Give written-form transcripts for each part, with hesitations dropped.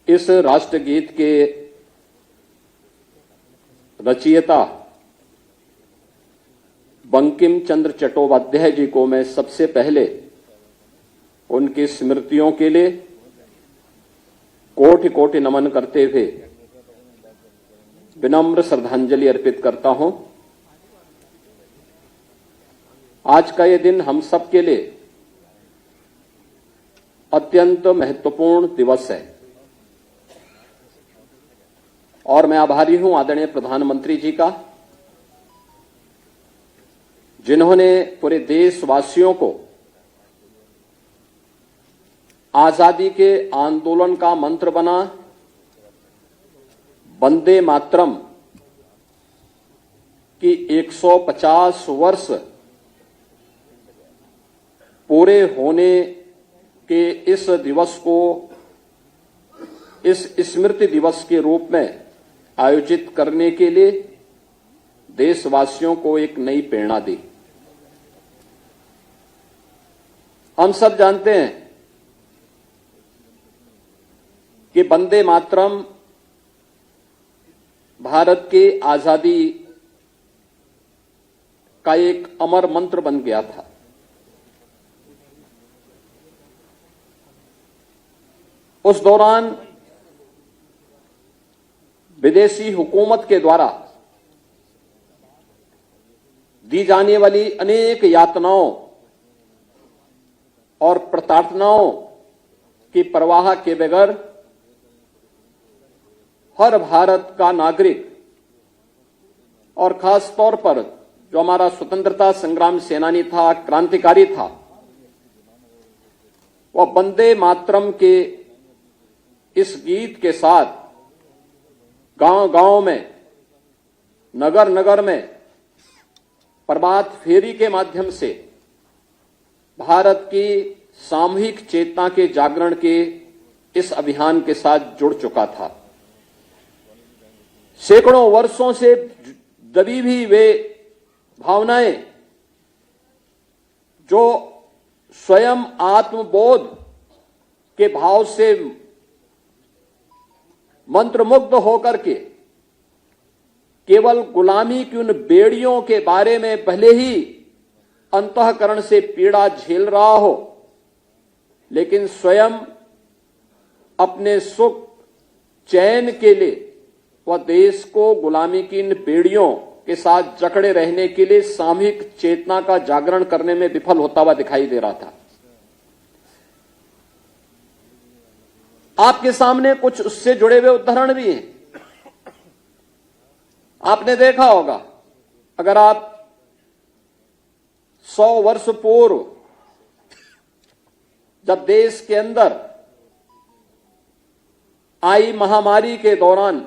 इस राष्ट्रगीत के रचयिता बंकिम चंद्र चट्टोपाध्याय जी को मैं सबसे पहले उनकी स्मृतियों के लिए कोटि कोटि नमन करते हुए विनम्र श्रद्धांजलि अर्पित करता हूं। आज का ये दिन हम सब के लिए अत्यंत महत्वपूर्ण दिवस है और मैं आभारी हूं आदरणीय प्रधानमंत्री जी का, जिन्होंने पूरे देशवासियों को आजादी के आंदोलन का मंत्र बना वंदे मातरम की 150 वर्ष पूरे होने के इस दिवस को इस स्मृति दिवस के रूप में आयोजित करने के लिए देशवासियों को एक नई प्रेरणा दी। हम सब जानते हैं कि वंदे मातरम भारत की आजादी का एक अमर मंत्र बन गया था। उस दौरान विदेशी हुकूमत के द्वारा दी जाने वाली अनेक यातनाओं और प्रताड़नाओं की परवाह के बगैर हर भारत का नागरिक और खास तौर पर जो हमारा स्वतंत्रता संग्राम सेनानी था, क्रांतिकारी था, वह वंदे मातरम के इस गीत के साथ गांव-गांव में, नगर-नगर में प्रभात फेरी के माध्यम से भारत की सामूहिक चेतना के जागरण के इस अभियान के साथ जुड़ चुका था। सैकड़ों वर्षों से दबी भी वे भावनाएं जो स्वयं आत्मबोध के भाव से मंत्रमुग्ध होकर के केवल गुलामी की उन बेड़ियों के बारे में भले ही अंतःकरण से पीड़ा झेल रहा हो, लेकिन स्वयं अपने सुख चैन के लिए वह देश को गुलामी की इन बेड़ियों के साथ जकड़े रहने के लिए सामूहिक चेतना का जागरण करने में विफल होता हुआ दिखाई दे रहा था। आपके सामने कुछ उससे जुड़े हुए उदाहरण भी हैं। आपने देखा होगा, अगर आप 100 वर्ष पूर्व जब देश के अंदर आई महामारी के दौरान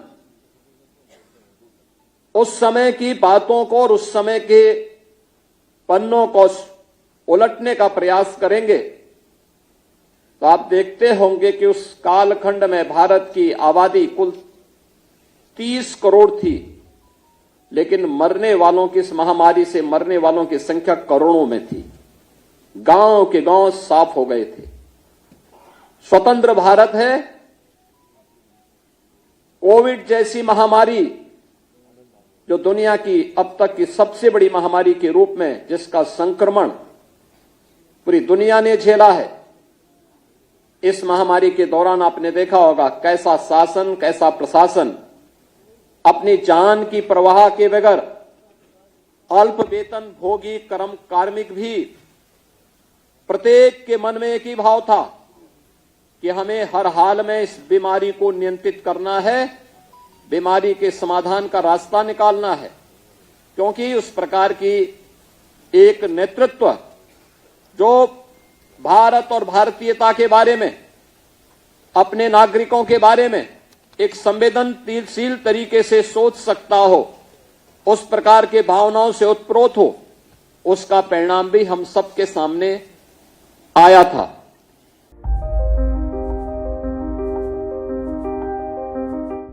उस समय की बातों को और उस समय के पन्नों को उलटने का प्रयास करेंगे तो आप देखते होंगे कि उस कालखंड में भारत की आबादी कुल 30 करोड़ थी, लेकिन मरने वालों की, इस महामारी से मरने वालों की संख्या करोड़ों में थी। गांव के गांव साफ हो गए थे। स्वतंत्र भारत है, कोविड जैसी महामारी जो दुनिया की अब तक की सबसे बड़ी महामारी के रूप में जिसका संक्रमण पूरी दुनिया ने झेला है, इस महामारी के दौरान आपने देखा होगा कैसा शासन, कैसा प्रशासन अपनी जान की परवाह के बगैर अल्प वेतन भोगी कर्म कार्मिक भी, प्रत्येक के मन में एक ही भाव था कि हमें हर हाल में इस बीमारी को नियंत्रित करना है, बीमारी के समाधान का रास्ता निकालना है, क्योंकि उस प्रकार की एक नेतृत्व जो भारत और भारतीयता के बारे में, अपने नागरिकों के बारे में एक संवेदनशील तरीके से सोच सकता हो, उस प्रकार के भावनाओं से उत्प्रोत हो, उसका परिणाम भी हम सबके सामने आया था।